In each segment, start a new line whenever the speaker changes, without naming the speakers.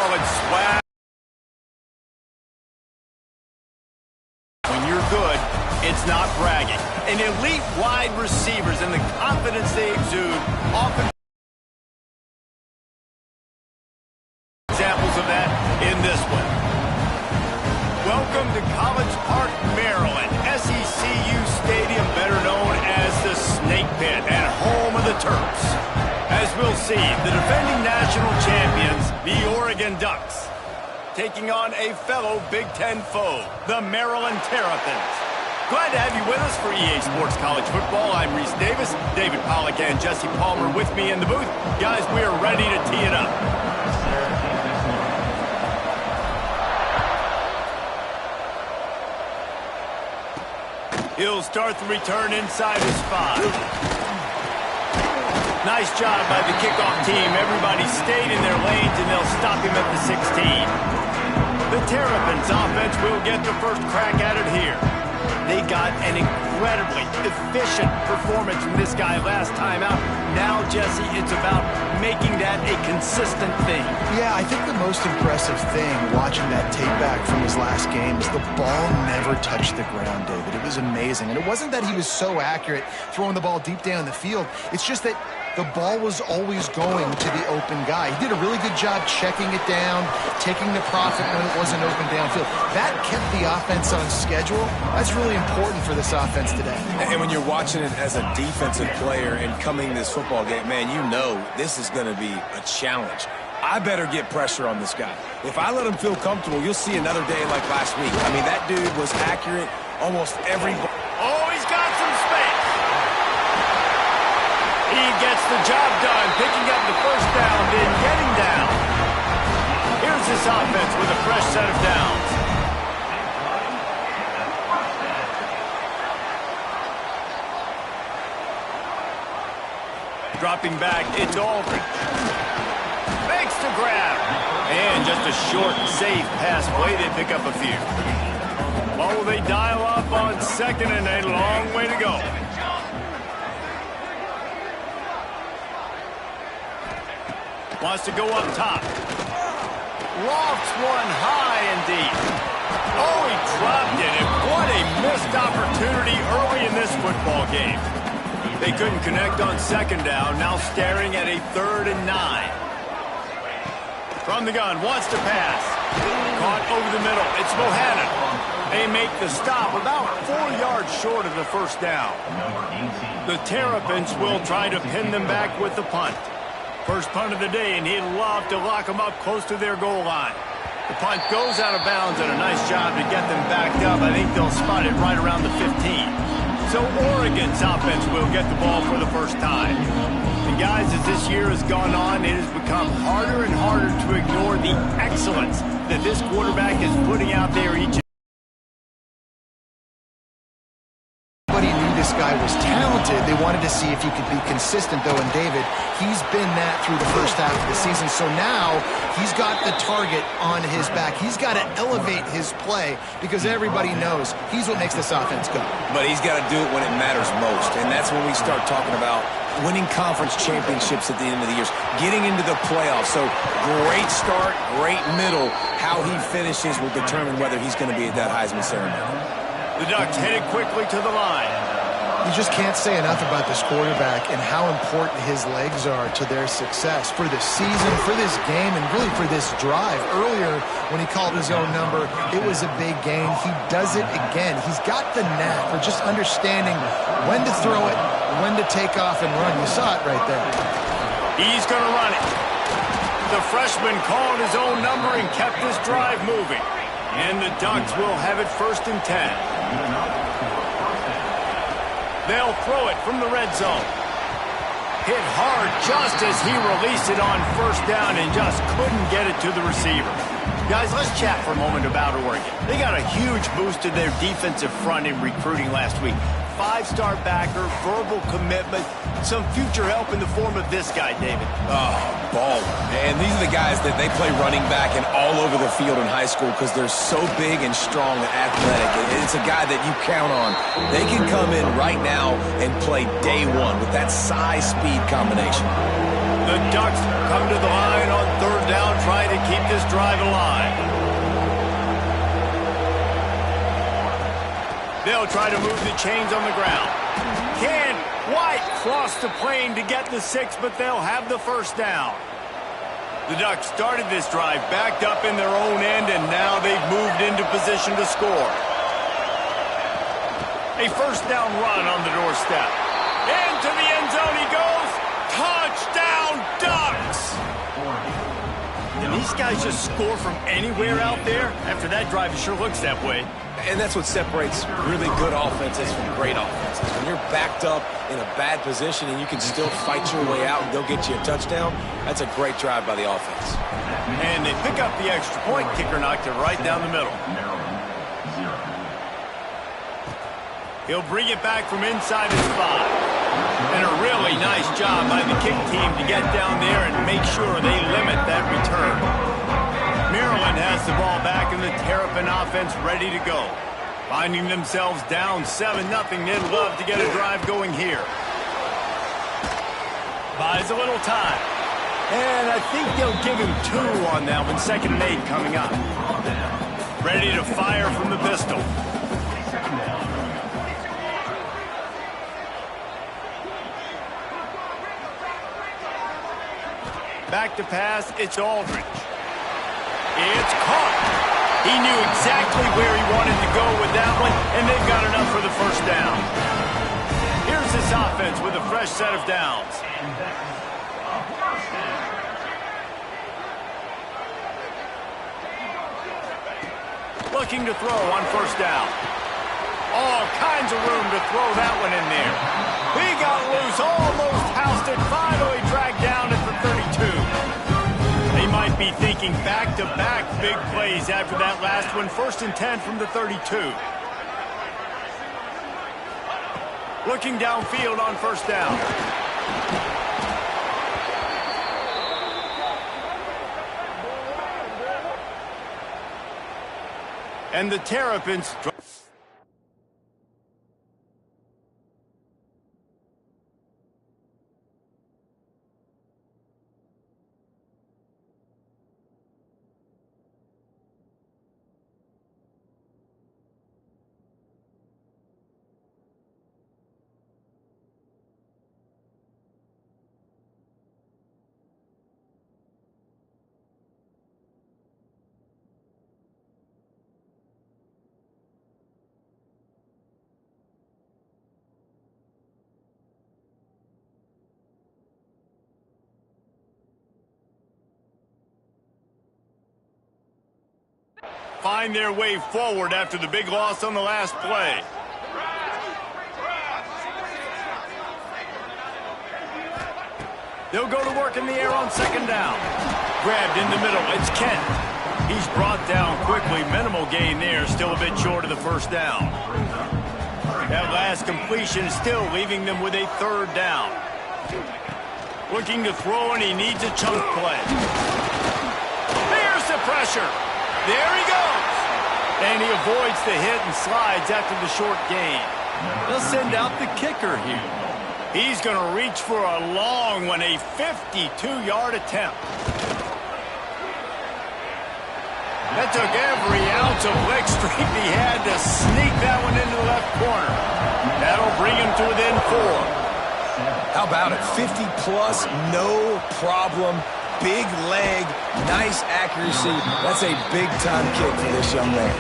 Oh, it's swag. When you're good, it's not bragging. And elite wide receivers and the confidence they exude often examples of that in this one. Welcome to College Park, Maryland, SECU Stadium, better known as the Snake Pit and home of the Terps. As we'll see, the defending national champions, the Oregon Ducks, taking on a fellow Big Ten foe, the Maryland Terrapins. Glad to have you with us for EA Sports College Football. I'm Reese Davis, David Pollack and Jesse Palmer with me in the booth. Guys, we are ready to tee it up. He'll start the return inside his 5. Nice job by the kickoff team. Everybody stayed in their lanes, and they'll stop him at the 16. The Terrapins offense will get the first crack at it here. They got an incredibly efficient performance from this guy last time out. Now, Jesse, it's about making that a consistent thing.
Yeah, I think the most impressive thing watching that tape back from his last game is the ball never touched the ground, David. It was amazing. And it wasn't that he was so accurate throwing the ball deep down the field. It's just that the ball was always going to the open guy. He did a really good job checking it down, taking the profit when it wasn't open downfield. That kept the offense on schedule. That's really important for this offense today.
And when you're watching it as a defensive player and coming this football game, man, you know this is going to be a challenge. I better get pressure on this guy. If I let him feel comfortable, you'll see another day like last week. I mean, that dude was accurate almost every ball.
Oh, he's got some space. He gets the job done, picking up the first down, then getting down. Here's this offense with a fresh set of downs. Dropping back, it's Aldridge. Makes the grab. And just a short, safe pass play. They pick up a few. What will they dial up on second and a long way to go? Wants to go up top. Lofts one high and deep. Oh, he dropped it, and what a missed opportunity early in this football game. They couldn't connect on second down, now staring at a 3rd and 9. From the gun, wants to pass. Caught over the middle, it's Bohannon. They make the stop about 4 yards short of the first down. The Terrapins will try to pin them back with the punt. First punt of the day, and he'd love to lock them up close to their goal line. The punt goes out of bounds, and a nice job to get them backed up. I think they'll spot it right around the 15. So Oregon's offense will get the ball for the first time. And guys, as this year has gone on, it has become harder and harder to ignore the excellence that this quarterback is putting out there each.
This guy was talented. They wanted to see if he could be consistent, though, and David, he's been that through the first half of the season. So now he's got the target on his back. He's got to elevate his play because everybody knows he's what makes this offense go.
But he's got to do it when it matters most, and that's when we start talking about winning conference championships at the end of the year, getting into the playoffs. So great start, great middle. How he finishes will determine whether he's going to be at that Heisman ceremony.
The Ducks headed quickly to the line.
You just can't say enough about this quarterback and how important his legs are to their success for this season, for this game, and really for this drive. Earlier, when he called his own number, it was a big gain. He does it again. He's got the knack for just understanding when to throw it, when to take off and run. You saw it right there.
He's going to run it. The freshman called his own number and kept his drive moving. And the Ducks will have it 1st and 10. They'll throw it from the red zone. Hit hard just as he released it on first down and just couldn't get it to the receiver. Guys, let's chat for a moment about Oregon. They got a huge boost to their defensive front in recruiting last week. 5-star backer, verbal commitment, some future help in the form of this guy, David.
Oh, baller. And these are the guys that they play running back and all over the field in high school because they're so big and strong and athletic. And it's a guy that you count on. They can come in right now and play day one with that size-speed combination.
The Ducks come to the line on third down, trying to keep this drive alive. They'll try to move the chains on the ground. Can White cross the plane to get the 6, but they'll have the first down. The Ducks started this drive backed up in their own end, and now they've moved into position to score. A first down run on the doorstep. Into the end zone he goes. Touchdown, Ducks! Did these guys just score from anywhere out there? After that drive, it sure looks that way.
And that's what separates really good offenses from great offenses. When you're backed up in a bad position and you can still fight your way out and they'll get you a touchdown, that's a great drive by the offense.
And they pick up the extra point. Kicker knocked it right down the middle. He'll bring it back from inside his 5. And a really nice job by the kick team to get down there and make sure they limit that return. Maryland has the ball back and the Terrapin offense ready to go. Finding themselves down 7-0, they'd love to get a drive going here. Buys a little time. And I think they'll give him 2 on that one. 2nd and 8 coming up. Ready to fire from the pistol. Back to pass, it's Aldridge. It's caught. He knew exactly where he wanted to go with that one, and they've got enough for the first down. Here's this offense with a fresh set of downs. Looking to throw on first down. All kinds of room to throw that one in there. He got loose, almost housed it, finally dragged down at the 32. They might be thinking back-to-back big plays after that last one. 1st and 10 from the 32. Looking downfield on first down. And the Terrapins... find their way forward after the big loss on the last play. They'll go to work in the air on 2nd down. Grabbed in the middle. It's Kent. He's brought down quickly. Minimal gain there. Still a bit short of the first down. That last completion still leaving them with a 3rd down. Looking to throw, and he needs a chunk play. There's the pressure. There he goes. And he avoids the hit and slides after the short gain. They'll send out the kicker here. He's going to reach for a long one, a 52-yard attempt. That took every ounce of leg strength he had to sneak that one into the left corner. That'll bring him to within 4.
How about it? 50-plus, no problem. Big leg, nice accuracy. That's a big-time kick for this young man.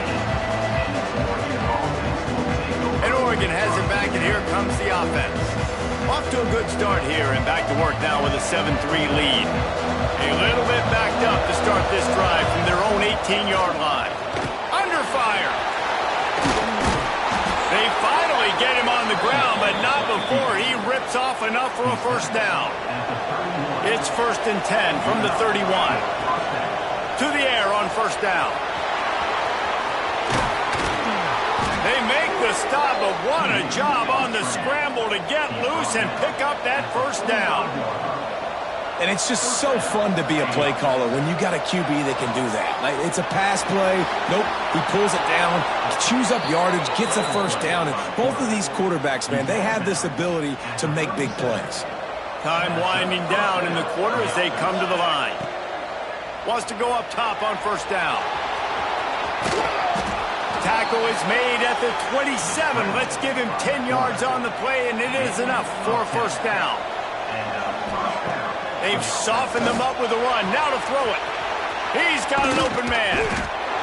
And Oregon has it back, and here comes the offense. Off to a good start here, and back to work now with a 7-3 lead. A little bit backed up to start this drive from their own 18-yard line. Under fire. They finally get him on the ground, but not before he rips off enough for a first down. It's 1st and 10 from the 31. To the air on first down. They make the stop, but what a job on the scramble to get loose and pick up that first down.
And it's just so fun to be a play caller when you got a QB that can do that. Like, it's a pass play. Nope, he pulls it down, chews up yardage, gets a first down. And both of these quarterbacks, man, they have this ability to make big plays.
Time winding down in the quarter as they come to the line. Wants to go up top on first down. Tackle is made at the 27. Let's give him 10 yards on the play, and it is enough for a first down. They've softened them up with a run. Now to throw it. He's got an open man.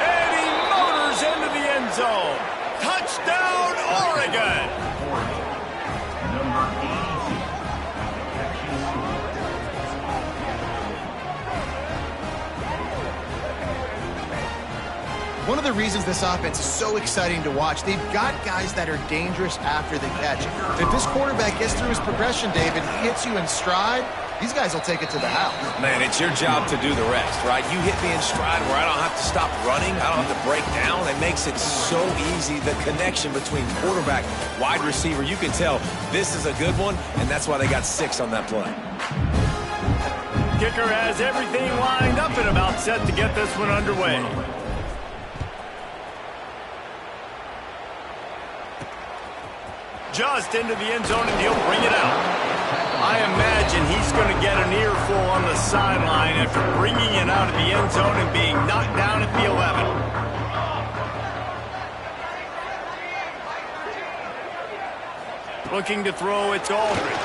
And he motors into the end zone. Touchdown, Oregon!
One of the reasons this offense is so exciting to watch, they've got guys that are dangerous after the catch. If this quarterback gets through his progression, David, he hits you in stride, these guys will take it to the house.
Man, it's your job to do the rest, right? You hit me in stride where I don't have to stop running. I don't have to break down. It makes it so easy. The connection between quarterback, wide receiver, you can tell this is a good one, and that's why they got 6 on that play.
Kicker has everything lined up and about set to get this one underway. Just into the end zone, and he'll bring it out. I imagine he's going to get an earful on the sideline after bringing it out of the end zone and being knocked down at the 11. Looking to throw, it's Aldridge.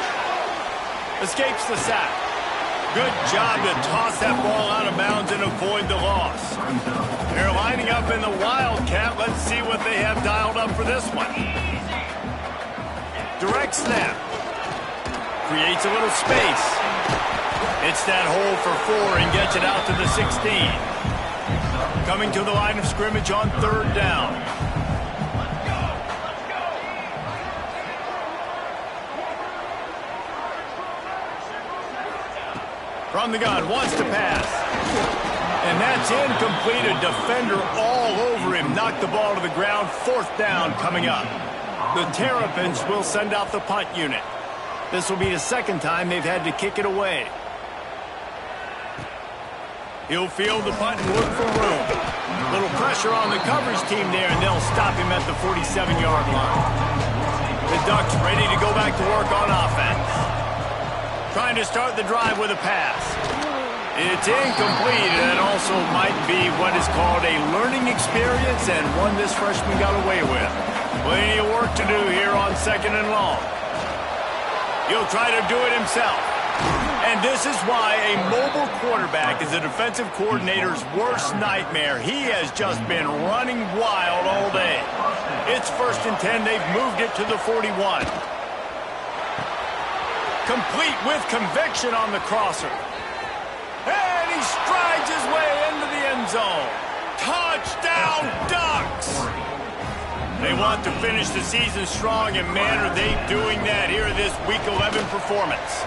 Escapes the sack. Good job to toss that ball out of bounds and avoid the loss. They're lining up in the Wildcat. Let's see what they have dialed up for this one. Direct snap. Creates a little space. It's that hole for 4 and gets it out to the 16. Coming to the line of scrimmage on third down. From the gun, wants to pass. And that's incomplete. A defender all over him. Knocked the ball to the ground. Fourth down coming up. The Terrapins will send out the punt unit. This will be the second time they've had to kick it away. He'll field the punt and look for room. Little pressure on the coverage team there, and they'll stop him at the 47-yard line. The Ducks ready to go back to work on offense. Trying to start the drive with a pass. It's incomplete, and it also might be what is called a learning experience, and one this freshman got away with. Plenty of work to do here on second and long. He'll try to do it himself. And this is why a mobile quarterback is a defensive coordinator's worst nightmare. He has just been running wild all day. It's 1st and 10. They've moved it to the 41. Complete with conviction on the crosser. And he strides his way into the end zone. Touchdown, Ducks! They want to finish the season strong, and man, are they doing that here in this Week 11 performance.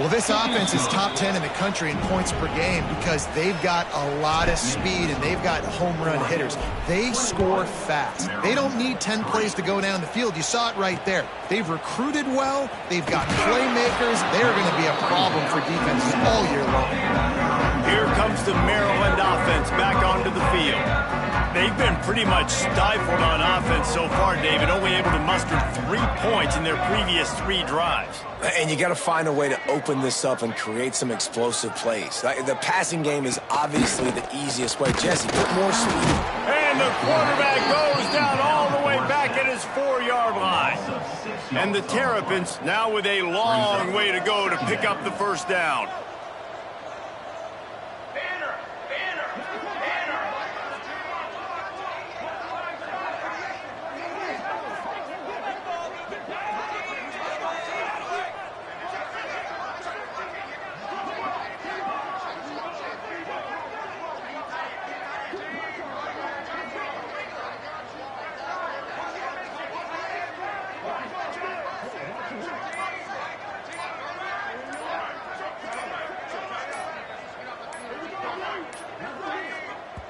Well, this offense is top 10 in the country in points per game because they've got a lot of speed and they've got home run hitters. They score fast. They don't need 10 plays to go down the field. You saw it right there. They've recruited well. They've got playmakers. They're going to be a problem for defenses all year long.
Here comes the Maryland offense back onto the field. They've been pretty much stifled on offense so far, David, only able to muster 3 points in their previous 3 drives.
And you got to find a way to open this up and create some explosive plays. The passing game is obviously the easiest way. Jesse, put more speed.
And the quarterback goes down all the way back at his 4-yard line. And the Terrapins now with a long way to go to pick up the first down.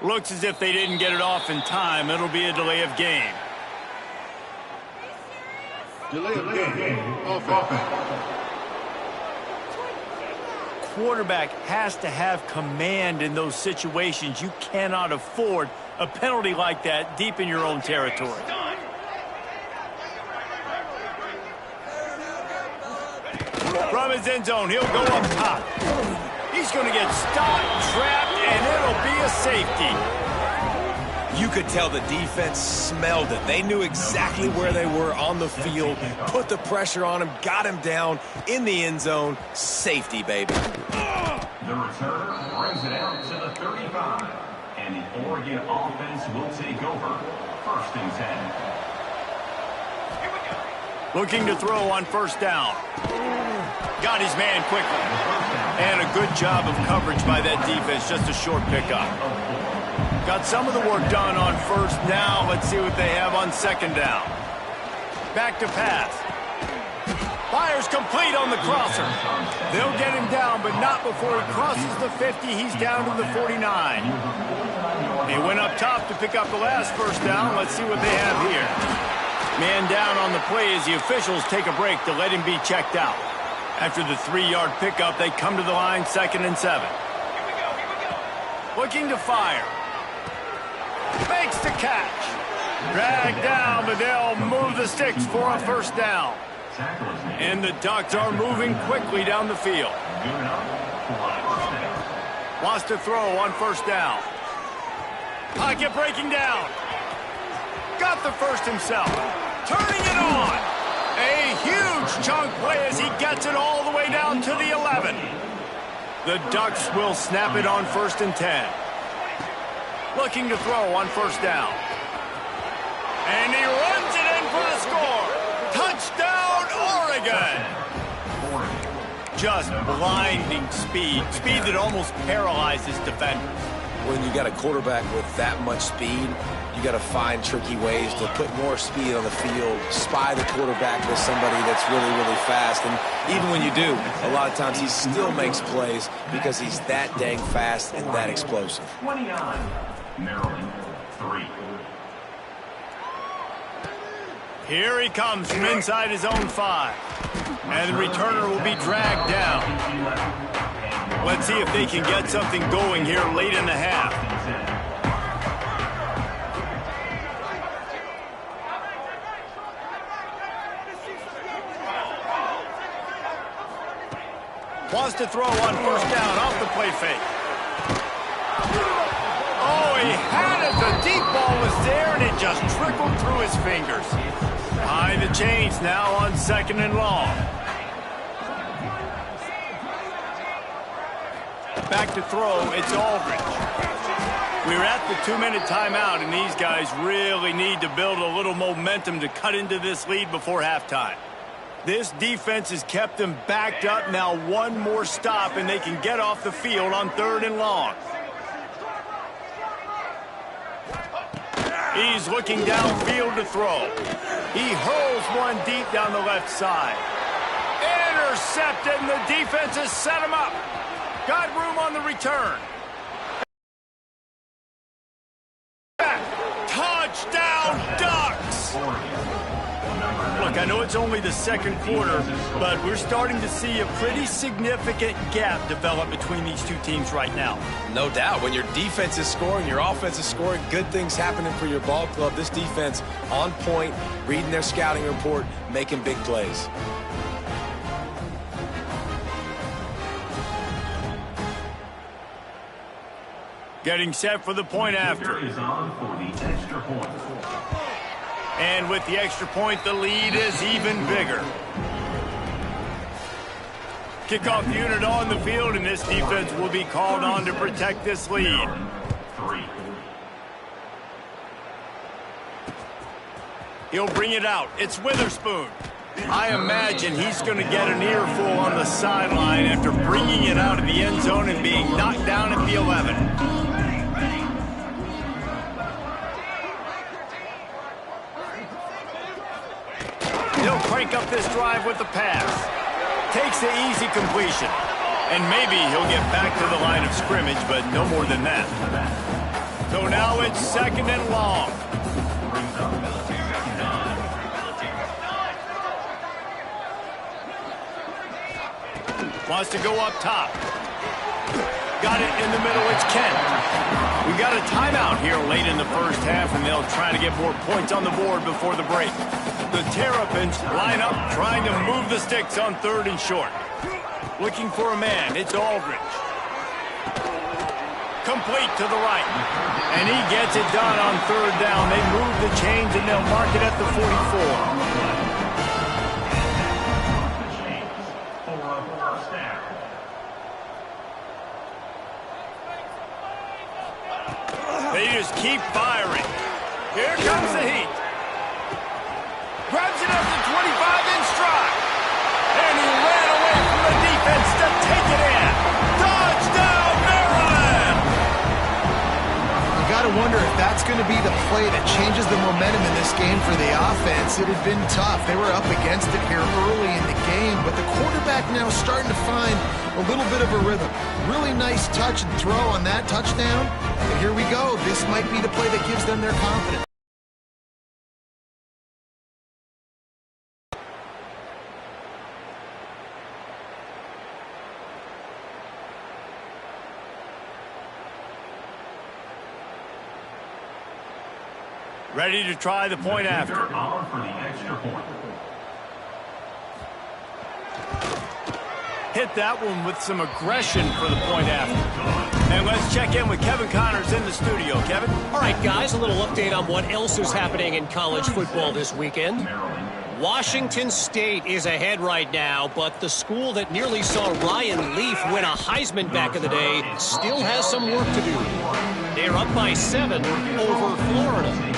Looks as if they didn't get it off in time. It'll be a delay of game.
Delay of game. Offense.
Quarterback has to have command in those situations. You cannot afford a penalty like that deep in your own territory. From his end zone. He'll go up top. He's going to get stopped, trapped, and it'll be a safety.
You could tell the defense smelled it. They knew exactly where they were on the field, put the pressure on him, got him down in the end zone. Safety, baby.
The returner brings it out to the 35. And the Oregon offense will take over. 1st and 10.
Looking to throw on 1st down. Got his man quickly. And a good job of coverage by that defense. Just a short pickup. Got some of the work done on 1st down. Let's see what they have on 2nd down. Back to pass. Fires complete on the crosser. They'll get him down, but not before he crosses the 50. He's down to the 49. They went up top to pick up the last 1st down. Let's see what they have here. Man down on the play as the officials take a break to let him be checked out. After the 3-yard pickup, they come to the line, 2nd and 7. Looking to fire. Makes the catch. Dragged down, but they'll move the sticks for a 1st down. And the Ducks are moving quickly down the field. Wants to throw on 1st down. Pocket breaking down. Got the 1st himself. Turning it on. A huge chunk play as he gets it all the way down to the 11. The Ducks will snap it on 1st and 10. Looking to throw on 1st down. And he runs it in for the score. Touchdown, Oregon. Just blinding speed. Speed that almost paralyzes defenders.
When you got a quarterback with that much speed, you got to find tricky ways to put more speed on the field, spy the quarterback with somebody that's really, really fast. And even when you do, a lot of times he still makes plays because he's that dang fast and that explosive.
29, Maryland, 3.
Here he comes from inside his own 5. And the returner will be dragged down. Let's see if they can get something going here late in the half. Wants to throw on 1st down off the play fake. Oh, he had it. The deep ball was there, and it just trickled through his fingers. Behind the chains now on 2nd and long. Back to throw, it's Aldridge. We're at the 2-minute timeout, and these guys really need to build a little momentum to cut into this lead before halftime. This defense has kept them backed up. Now one more stop, and they can get off the field on 3rd and long. He's looking downfield to throw. He hurls one deep down the left side. Intercepted, and the defense has set him up. Got room on the return. Touchdown, Ducks! Look, I know it's only the 2nd quarter, but we're starting to see a pretty significant gap develop between these two teams right now.
No doubt. When your defense is scoring, your offense is scoring, good things happening for your ball club. This defense on point, reading their scouting report, making big plays.
Getting set for the point after.
Is on for the extra point.
And with the extra point, the lead is even bigger. Kickoff unit on the field, and this defense will be called on to protect this lead.
3.
He'll bring it out. It's Witherspoon. I imagine he's going to get an earful on the sideline after bringing it out of the end zone and being knocked down at the 11. He'll crank up this drive with the pass. Takes the easy completion. And maybe he'll get back to the line of scrimmage, but no more than that. So now it's 2nd and long. Wants to go up top. Got it in the middle. It's Kent. We got a timeout here late in the first half, and they'll try to get more points on the board before the break. The Terrapins line up, trying to move the sticks on 3rd and short. Looking for a man. It's Aldridge. Complete to the right. And he gets it done on third down. They move the chains, and they'll mark it at the 44. They just keep firing. Here comes the heat. Grabs it up to 25 in stride. And he ran away from the defense to take it in. Touchdown, Maryland!
You got to wonder if that's going to be the play that changes the momentum in this game for the offense. It had been tough. They were up against it here early in the game, but the quarterback now starting to find a little bit of a rhythm. Really nice touch and throw on that touchdown. And here we go. This might be the play that gives them their confidence.
Ready to try the point after.
For the extra point.
Hit that one with some aggression for the point after. And let's check in with Kevin Connors in the studio. Kevin?
All right, guys, a little update on what else is happening in college football this weekend. Washington State is ahead right now, but the school that nearly saw Ryan Leaf win a Heisman back in the day still has some work to do. They're up by 7 over Florida.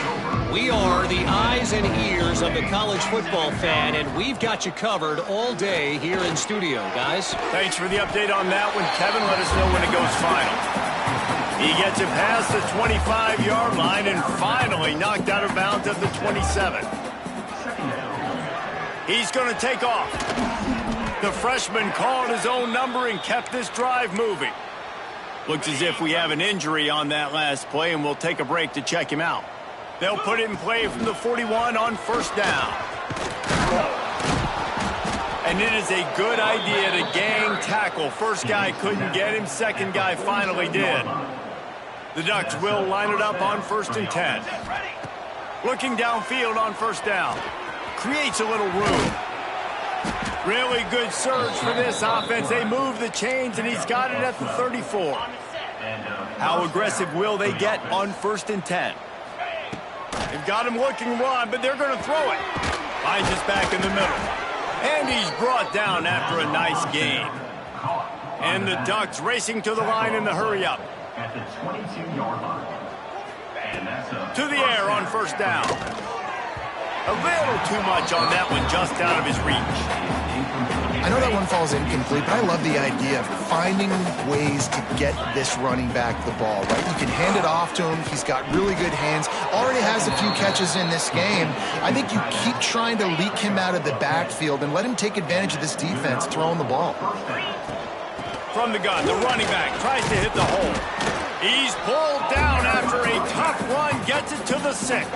We are the eyes and ears of the college football fan, and we've got you covered all day here in studio, guys.
Thanks for the update on that one, Kevin. Let us know when it goes final. He gets it past the 25-yard line and finally knocked out of bounds at the 27. He's going to take off. The freshman called his own number and kept this drive moving. Looks as if we have an injury on that last play, and we'll take a break to check him out. They'll put it in play from the 41 on first down. And it is a good idea to gang tackle. First guy couldn't get him. Second guy finally did. The Ducks will line it up on 1st and 10. Looking downfield on first down. Creates a little room. Really good surge for this offense. They move the chains, and he's got it at the 34. How aggressive will they get on 1st and 10? They've got him looking run, but they're going to throw it. Finds us back in the middle. And he's brought down after a nice gain. And the Ducks racing to the line in the hurry-up.
At the 22-yard line. And that's
to the air on first down. A little too much on that one, just out of his reach.
I know that one falls incomplete, but I love the idea of finding ways to get this running back the ball, right? You can hand it off to him. He's got really good hands. Already has a few catches in this game. I think you keep trying to leak him out of the backfield and let him take advantage of this defense throwing the ball.
From the gun, the running back tries to hit the hole. He's pulled down after a tough run, gets it to the 6.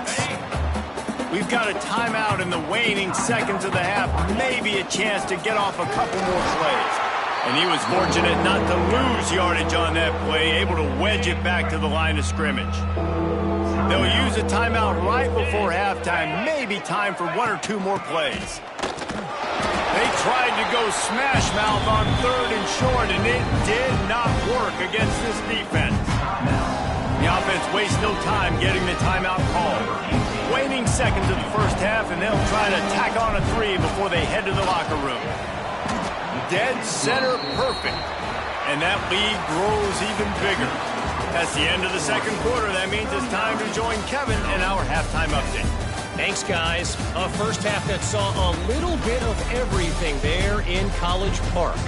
We've got a timeout in the waning seconds of the half. Maybe a chance to get off a couple more plays. And he was fortunate not to lose yardage on that play, able to wedge it back to the line of scrimmage. They'll use a timeout right before halftime. Maybe time for 1 or 2 more plays. They tried to go smash mouth on 3rd and short, and it did not work against this defense. The offense wastes no time getting the timeout called. Waning seconds of the first half, and they'll try to tack on a 3 before they head to the locker room. Dead center perfect. And that lead grows even bigger. That's the end of the second quarter. That means it's time to join Kevin in our halftime update.
Thanks, guys. A first half that saw a little bit of everything there in College Park.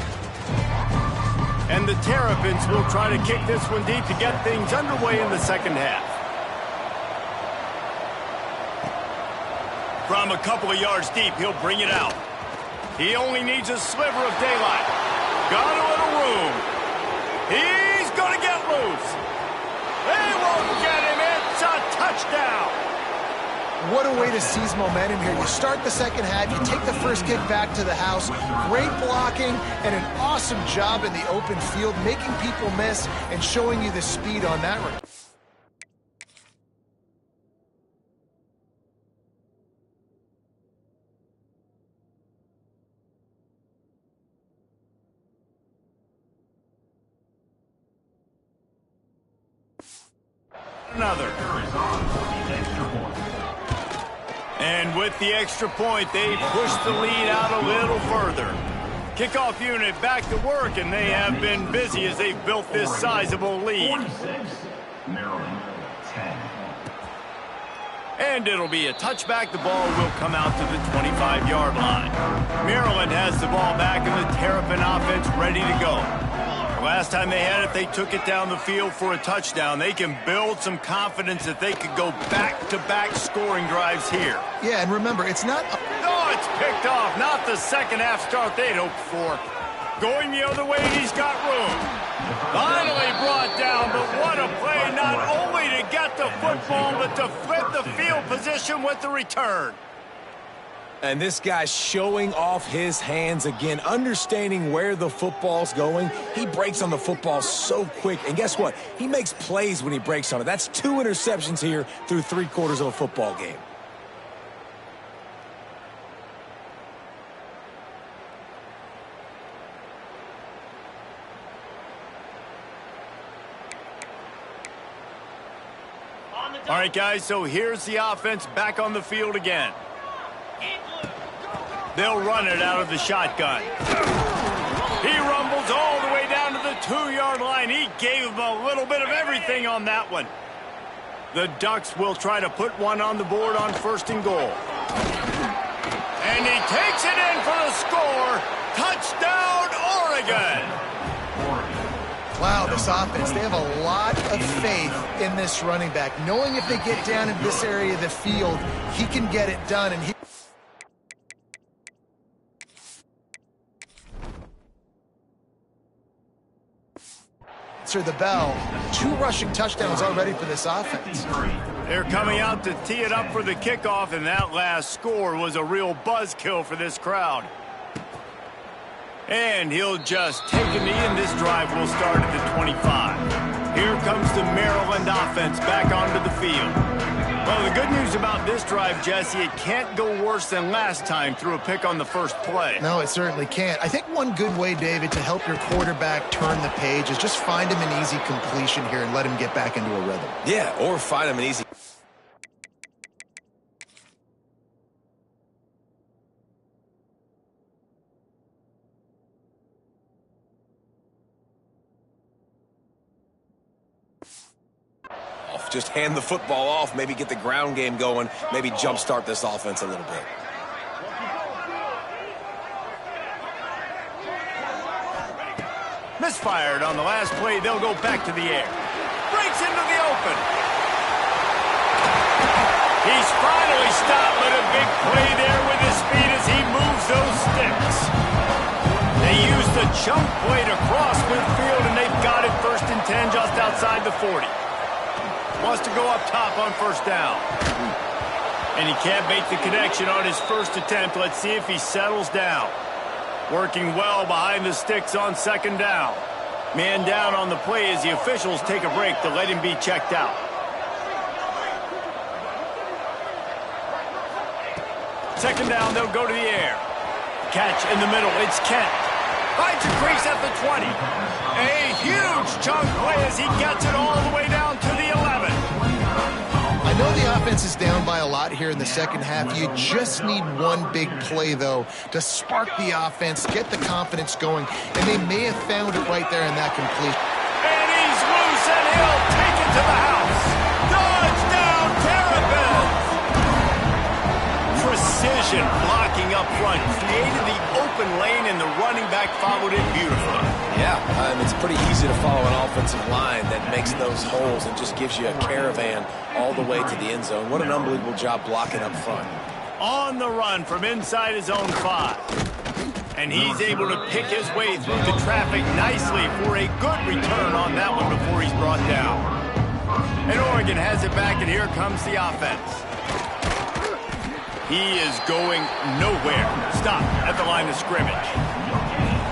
And the Terrapins will try to kick this one deep to get things underway in the second half. From a couple of yards deep, he'll bring it out. He only needs a sliver of daylight. Got a little room. He's going to get loose. They won't get him. It's a touchdown.
What a way to seize momentum here. You start the second half, you take the first kick back to the house. Great blocking and an awesome job in the open field, making people miss and showing you the speed on that one.
another. And with the extra point, they push the lead out a little further. Kickoff unit back to work, and they have been busy as they've built this sizable lead.
46, Maryland, 10.
And it'll be a touchback. The ball will come out to the 25-yard line. Maryland has the ball back, and the Terrapin offense ready to go. Last time they had it, they took it down the field for a touchdown. They can build some confidence that they could go back-to-back scoring drives here.
Yeah, and remember, it's not...
Oh, it's picked off. Not the second-half start they'd hoped for. Going the other way, he's got room. Finally brought down, but what a play, not only to get the football, but to flip the field position with the return.
And this guy's showing off his hands again, understanding where the football's going. He breaks on the football so quick, and guess what? He makes plays when he breaks on it. That's 2 interceptions here through 3 quarters of a football game.
All right, guys, so here's the offense back on the field again. They'll run it out of the shotgun. He rumbles all the way down to the 2-yard line. He gave him a little bit of everything on that one. The Ducks will try to put one on the board on 1st and goal. And he takes it in for the score. Touchdown, Oregon.
Wow, this offense, they have a lot of faith in this running back, knowing if they get down in this area of the field, he can get it done. And answer the bell. 2 rushing touchdowns already for this offense.
They're coming out to tee it up for the kickoff, and that last score was a real buzzkill for this crowd. And he'll just take a knee, and this drive will start at the 25. Here comes the Maryland offense back onto the field. Well, the good news about this drive, Jesse, it can't go worse than last time through a pick on the first play.
No, it certainly can't. I think one good way, David, to help your quarterback turn the page is just find him an easy completion here and let him get back into a rhythm.
Yeah, or find him an easy... Just hand the football off, maybe get the ground game going, maybe jumpstart this offense a little bit.
Misfired on the last play. They'll go back to the air. Breaks into the open. He's finally stopped, but a big play there with his feet as he moves those sticks. They use the chunk play to cross midfield, and they've got it 1st and 10 just outside the 40. Wants to go up top on 1st down. And he can't make the connection on his first attempt. Let's see if he settles down. Working well behind the sticks on 2nd down. Man down on the play as the officials take a break to let him be checked out. 2nd down, they'll go to the air. Catch in the middle, it's Kent. Finds a crease at the 20. A huge chunk play as he gets it all the way down to the 11.
I know the offense is down by a lot here in the second half. You just need one big play, though, to spark the offense, get the confidence going, and they may have found it right there in that completion.
And he's loose, and he'll take it to the house. Touchdown, Terrapins! Precision blocking up front, created the open lane, and the running back followed it beautifully.
Yeah, it's pretty easy to follow an offensive line that makes those holes and just gives you a caravan all the way to the end zone. What an unbelievable job blocking up front.
On the run from inside his own 5. And he's able to pick his way through the traffic nicely for a good return on that one before he's brought down. And Oregon has it back, and here comes the offense. He is going nowhere. Stop at the line of scrimmage.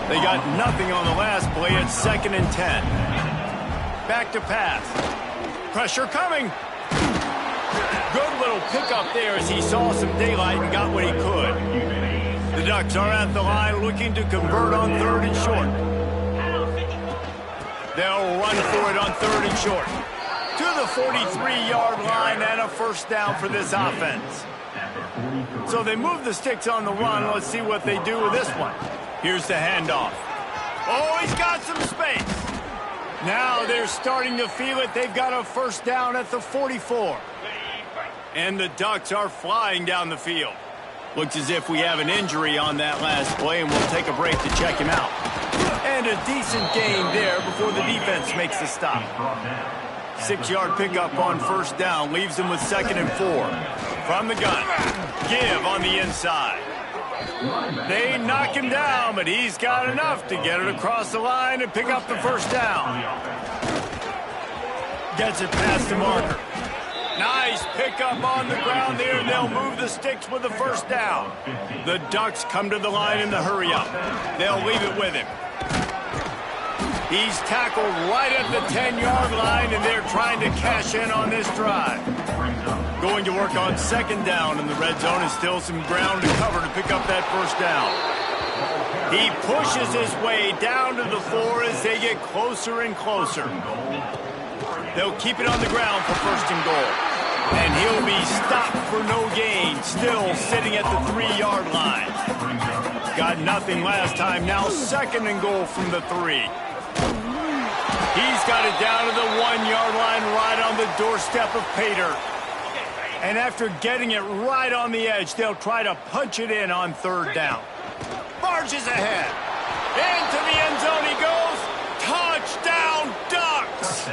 They got nothing on the last play. It's 2nd and 10. Back to pass. Pressure coming. Good little pickup there as he saw some daylight and got what he could. The Ducks are at the line looking to convert on 3rd and short. They'll run for it on 3rd and short. to the 43-yard line and a first down for this offense. So they move the sticks on the run. Let's see what they do with this one. Here's the handoff. Oh, he's got some space. Now they're starting to feel it. They've got a first down at the 44. And the Ducks are flying down the field. Looks as if we have an injury on that last play, and we'll take a break to check him out. And a decent gain there before the defense makes the stop. 6-yard pickup on first down leaves them with 2nd and 4. From the gun, give on the inside. They knock him down, but he's got enough to get it across the line and pick up the first down. Gets it past the marker. Nice pickup on the ground there, and they'll move the sticks with the first down. The Ducks come to the line in the hurry-up. They'll leave it with him. He's tackled right at the 10-yard line, and they're trying to cash in on this drive. Going to work on 2nd down in the red zone, and still some ground to cover to pick up that first down. He pushes his way down to the 4 as they get closer and closer. They'll keep it on the ground for 1st and goal. And he'll be stopped for no gain, still sitting at the 3-yard line. Got nothing last time, now 2nd and goal from the 3. He's got it down to the 1-yard line, right on the doorstep of Pater. And after getting it right on the edge, they'll try to punch it in on 3rd down. Barges ahead. Into the end zone he goes. Touchdown, Ducks!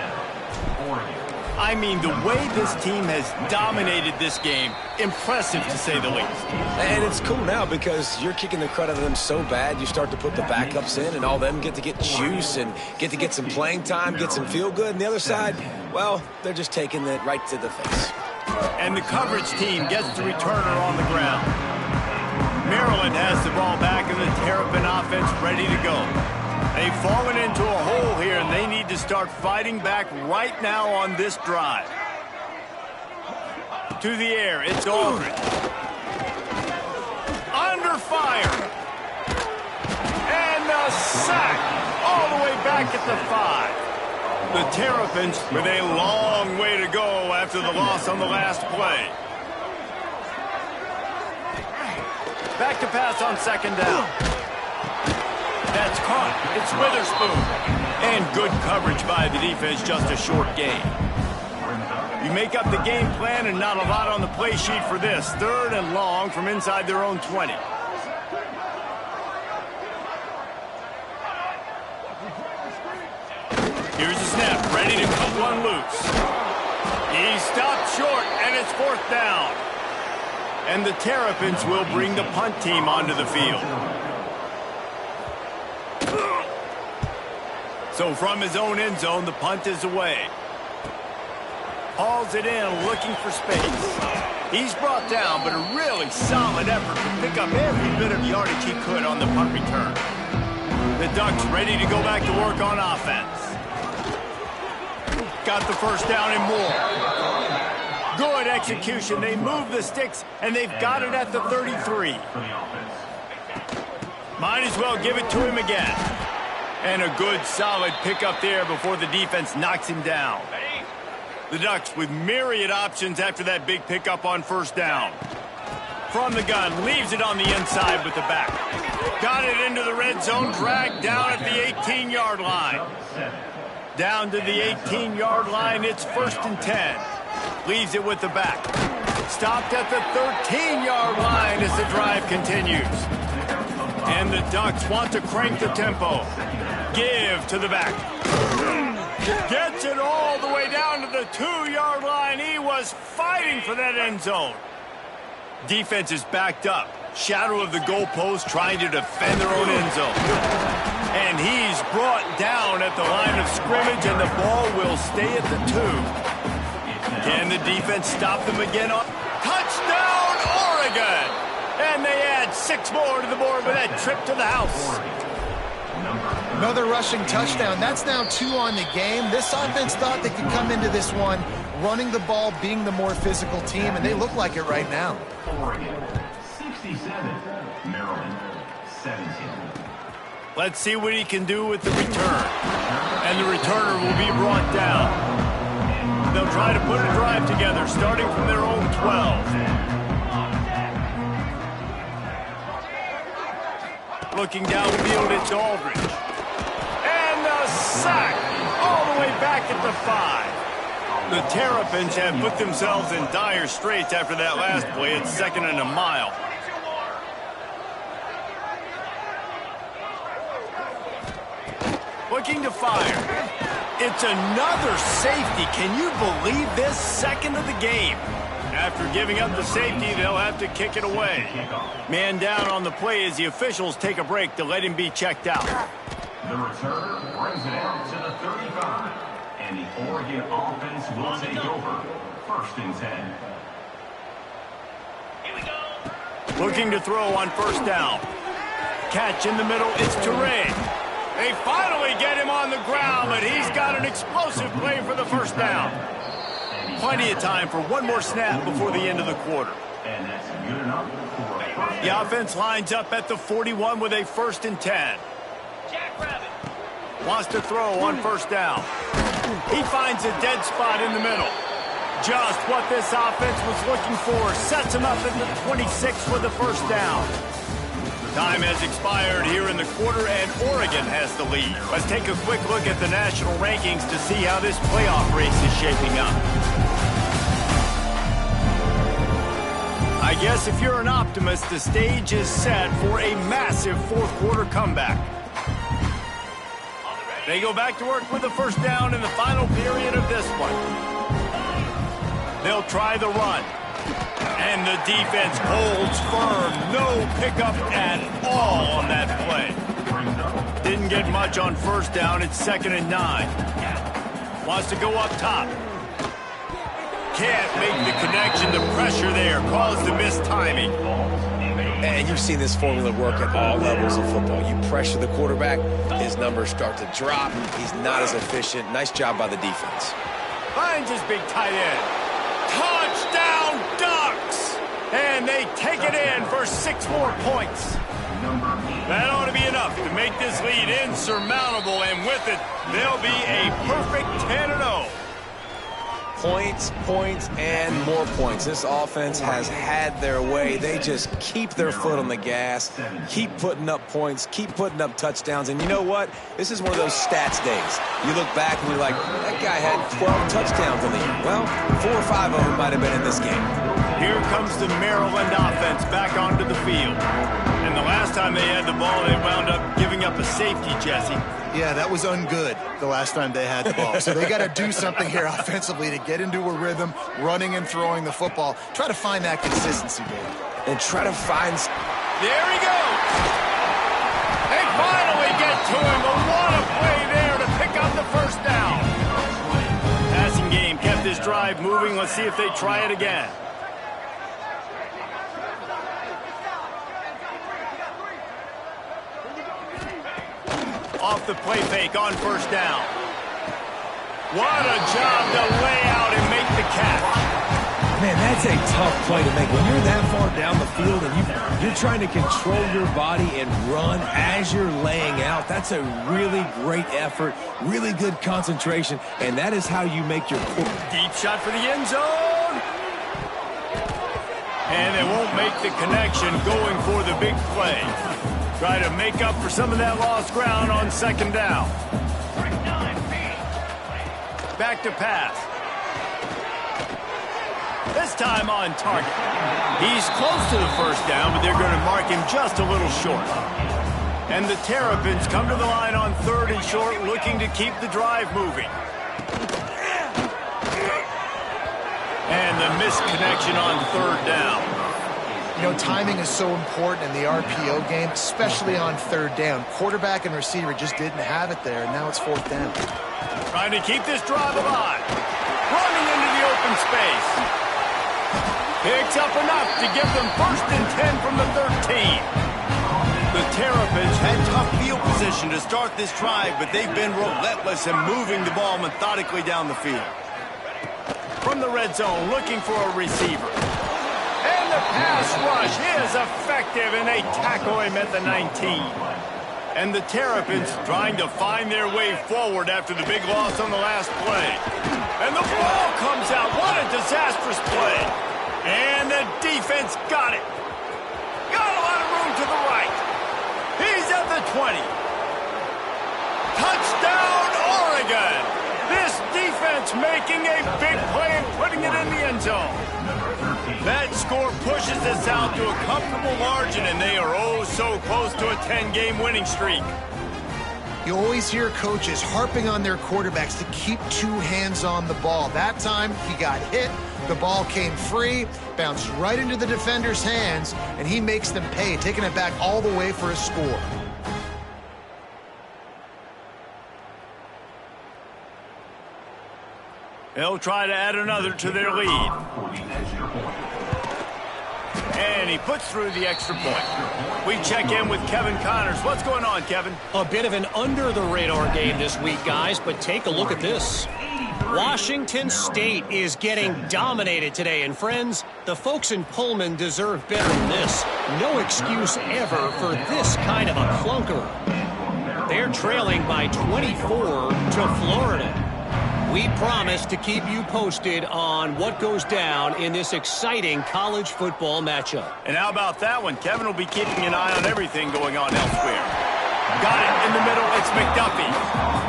I mean, the way this team has dominated this game, impressive to say the least.
And it's cool now because you're kicking the crud out of them so bad, you start to put the backups in, and all them get to get juice and get to get some playing time, get some feel good. And the other side, well, they're just taking it right to the face.
And the coverage team gets the returner on the ground. Maryland has the ball back, and the Terrapin offense ready to go. They've fallen into a hole here, and they need to start fighting back right now on this drive. To the air, it's Aldridge. Under fire. And the sack all the way back at the 5. The Terrapins with a long way to go after the loss on the last play. Back to pass on 2nd down. That's caught. It's Witherspoon. And good coverage by the defense, just a short gain. You make up the game plan and not a lot on the play sheet for this. 3rd and long from inside their own 20. Here's the snap, ready to cut one loose. He stopped short, and it's 4th down. And the Terrapins will bring the punt team onto the field. So from his own end zone, the punt is away. Hauls it in, looking for space. He's brought down, but a really solid effort to pick up every bit of yardage he could on the punt return. The Ducks ready to go back to work on offense. Got the first down and more. Good execution. They move the sticks, and they've got it at the 33. Might as well give it to him again. And a good, solid pickup there before the defense knocks him down. The Ducks with myriad options after that big pickup on 1st down. From the gun, leaves it on the inside with the back. Got it into the red zone, dragged down at the 18-yard line. Down to the 18-yard line, it's 1st and 10. Leaves it with the back. Stopped at the 13-yard line as the drive continues. And the Ducks want to crank the tempo. Give to the back. Gets it all the way down to the 2-yard line. He was fighting for that end zone. Defense is backed up. Shadow of the goalpost trying to defend their own end zone. And he's brought down at the line of scrimmage, and the ball will stay at the 2. Can the defense stop them again? Touchdown, Oregon! And they add 6 more to the board with that trip to the house.
Another rushing touchdown. That's now 2 on the game. This offense thought they could come into this one running the ball, being the more physical team, and they look like it right now.
Oregon, 67. Maryland, 17.
Let's see what he can do with the return. And the returner will be brought down. They'll try to put a drive together, starting from their own 12. Looking downfield, it's Aldridge. And a sack all the way back at the 5. The Terrapins have put themselves in dire straits after that last play. It's 2nd and a mile. Looking to fire. It's another safety. Can you believe this? 2nd of the game. After giving up the safety, they'll have to kick it away. Man down on the play as the officials take a break to let him be checked out.
The returner brings it out to the 35. And the Oregon offense will take over. 1st and 10.
Here we go.
Looking to throw on 1st down. Catch in the middle. It's Toure. They finally get him on the ground, but he's got an explosive play for the 1st down. Plenty of time for one more snap before the end of the quarter.
And that's good enough for a 1st.
The offense lines up at the 41 with a 1st and 10.
Jackrabbit.
Wants to throw on 1st down. He finds a dead spot in the middle. Just what this offense was looking for. Sets him up in the 26 for the 1st down. Time has expired here in the quarter, and Oregon has the lead. Let's take a quick look at the national rankings to see how this playoff race is shaping up. I guess if you're an optimist, the stage is set for a massive 4th quarter comeback. They go back to work with the 1st down in the final period of this one. They'll try the run. And the defense holds firm. No pickup at all on that play. Didn't get much on 1st down. It's 2nd and 9. Wants to go up top. Can't make the connection. The pressure there caused the missed timing.
And you've seen this formula work at all levels of football. You pressure the quarterback, his numbers start to drop. He's not as efficient. Nice job by the defense.
Finds his big tight end. Touchdown Ducks! And they take it in for 6 more points. That ought to be enough to make this lead insurmountable, and with it, they'll be a perfect 10-0.
Points, points, and more points. This offense has had their way. They just keep their foot on the gas, keep putting up points, keep putting up touchdowns. And you know what? This is one of those stats days. You look back and you're like, that guy had 12 touchdowns in the year. Well, 4 or 5 of them might have been in this game.
Here comes the Maryland offense back onto the field. And the last time they had the ball, they wound up giving up a safety, Jesse.
Yeah, that was ungood the last time they had the ball. So they got to do something here offensively to get into a rhythm, running and throwing the football. Try to find that consistency, Dave.
And try to find...
There he goes! They finally get to him, but what a play there to pick up the 1st down. Passing game kept this drive moving. Let's see if they try it again. Off the play fake on 1st down. What a job to lay out and make the catch.
Man, that's a tough play to make. When you're that far down the field and you're trying to control your body and run as you're laying out, that's a really great effort, really good concentration, and that is how you make your quarterback.
Deep shot for the end zone. And they won't make the connection going for the big play. Try to make up for some of that lost ground on 2nd down. Back to pass. This time on target. He's close to the 1st down, but they're going to mark him just a little short. And the Terrapins come to the line on 3rd and short, looking to keep the drive moving. And the missed connection on 3rd down.
You know, timing is so important in the RPO game, especially on 3rd down. Quarterback and receiver just didn't have it there, and now it's 4th down.
Trying to keep this drive alive. Running into the open space. Picks up enough to give them 1st and 10 from the 13. The Terrapins had tough field position to start this drive, but they've been relentless in moving the ball methodically down the field. From the red zone, looking for a receiver. And the pass rush is effective, and they tackle him at the 19. And the Terrapins trying to find their way forward after the big loss on the last play. And the ball comes out. What a disastrous play. And the defense got it. Got a lot of room to the right. He's at the 20. Touchdown, Oregon. This defense making a big play and putting it in the end zone. That score pushes us out to a comfortable margin, and they are oh so close to a 10-game winning streak.
You always hear coaches harping on their quarterbacks to keep two hands on the ball. That time, he got hit. The ball came free, bounced right into the defender's hands, and he makes them pay, taking it back all the way for a score.
They'll try to add another to their lead. And he puts through the extra point. We check in with Kevin Connors. What's going on, Kevin?
A bit of an under-the-radar game this week, guys, but take a look at this. Washington State is getting dominated today, and friends, the folks in Pullman deserve better than this. No excuse ever for this kind of a clunker. They're trailing by 24 to Florida. We promise to keep you posted on what goes down in this exciting college football matchup.
And how about that one? Kevin will be keeping an eye on everything going on elsewhere. Got it in the middle. It's McDuffie.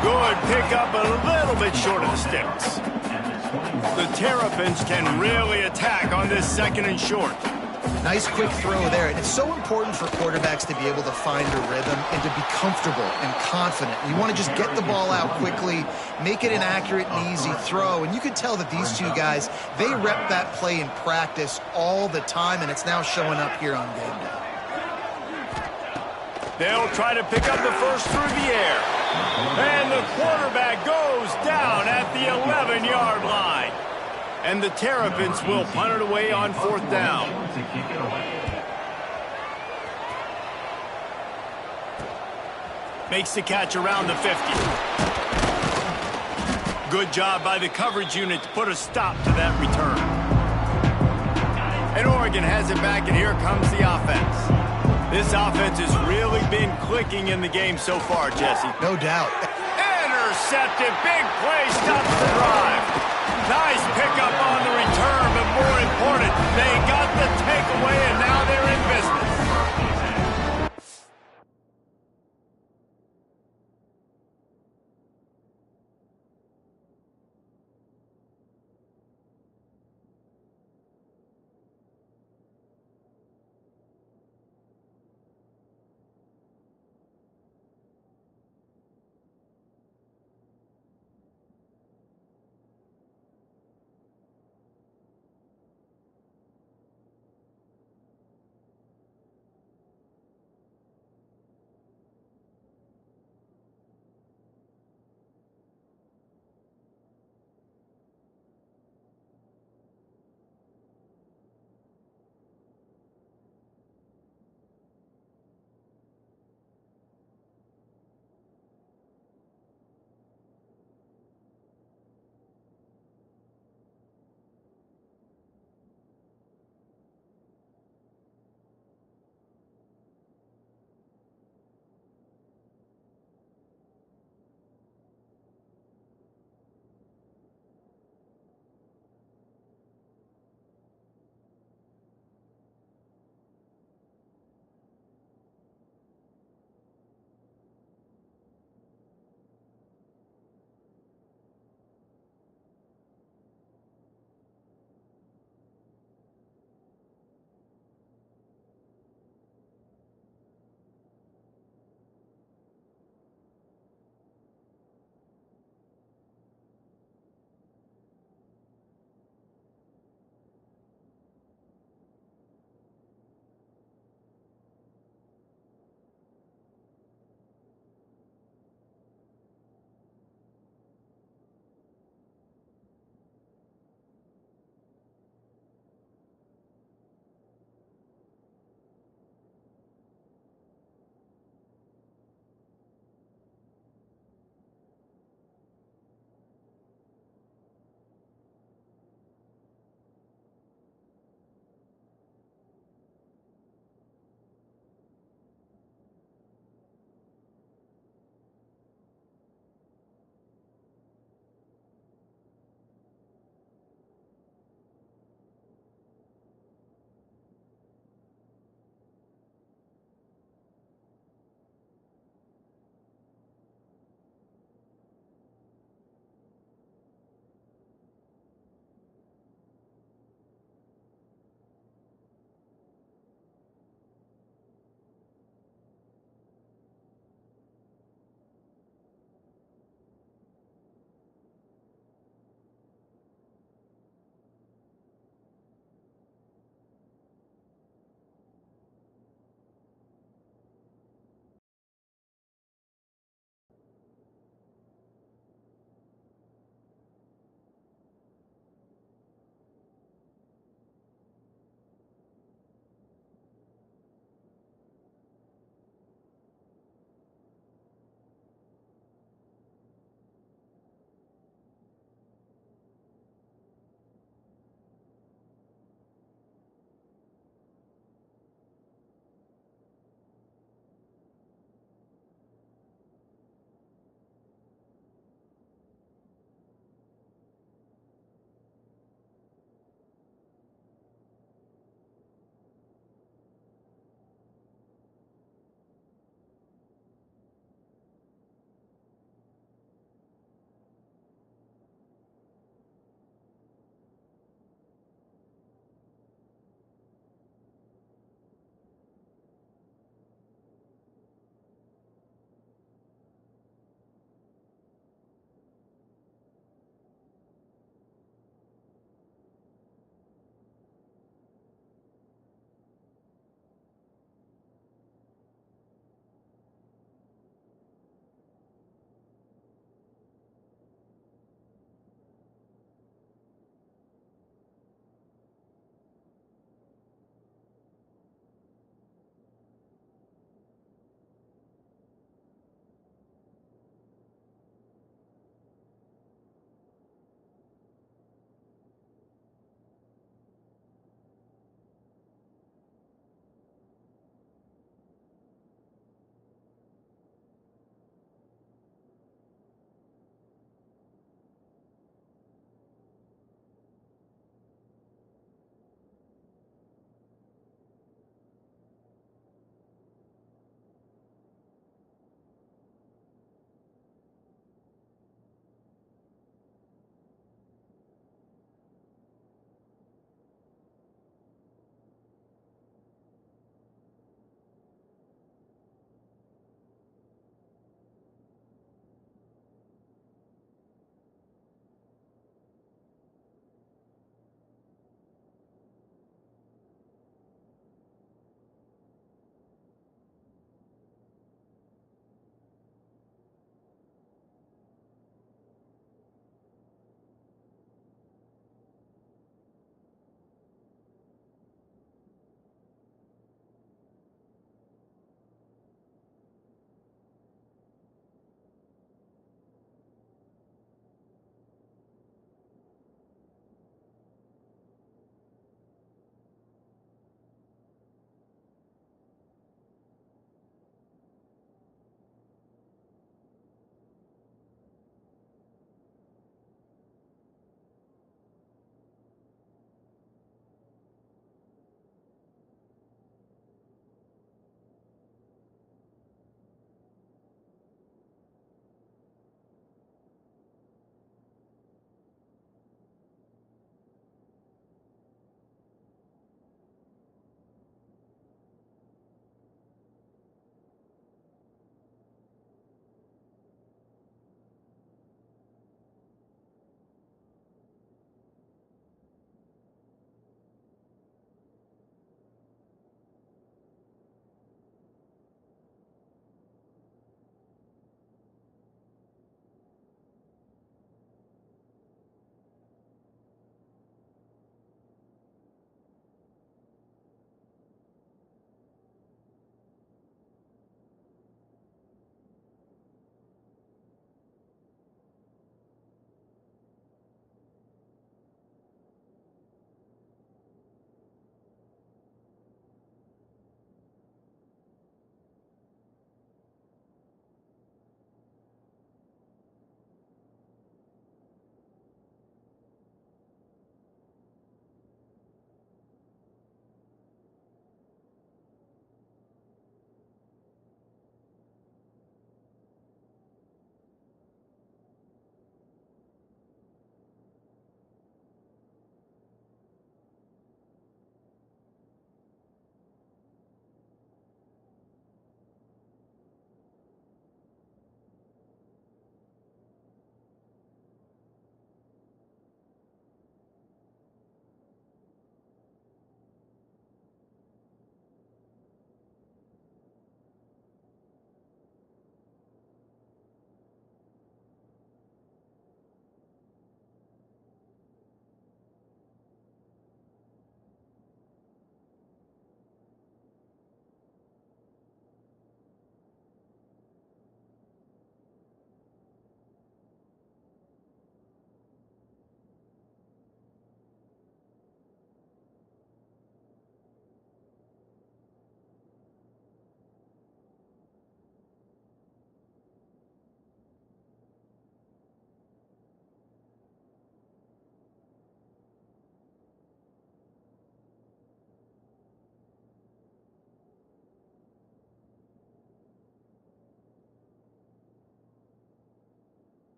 Good pickup, but a little bit short of the sticks. The Terrapins can really attack on this second and short.
Nice quick throw there. And it's so important for quarterbacks to be able to find a rhythm and to be comfortable and confident. You want to just get the ball out quickly, make it an accurate and easy throw. And you can tell that these two guys, they rep that play in practice all the time, and it's now showing up here on game day.
They'll try to pick up the first through the air. And the quarterback goes down at the 11-yard line. And the Terrapins will punt it away on fourth down. Makes the catch around the 50. Good job by the coverage unit to put a stop to that return. And Oregon has it back, and here comes the offense. This offense has really been clicking in the game so far, Jesse.
No doubt.
Intercepted. Big play. Stops the drive. Nice pickup on the return, but more important, they got the takeaway, and now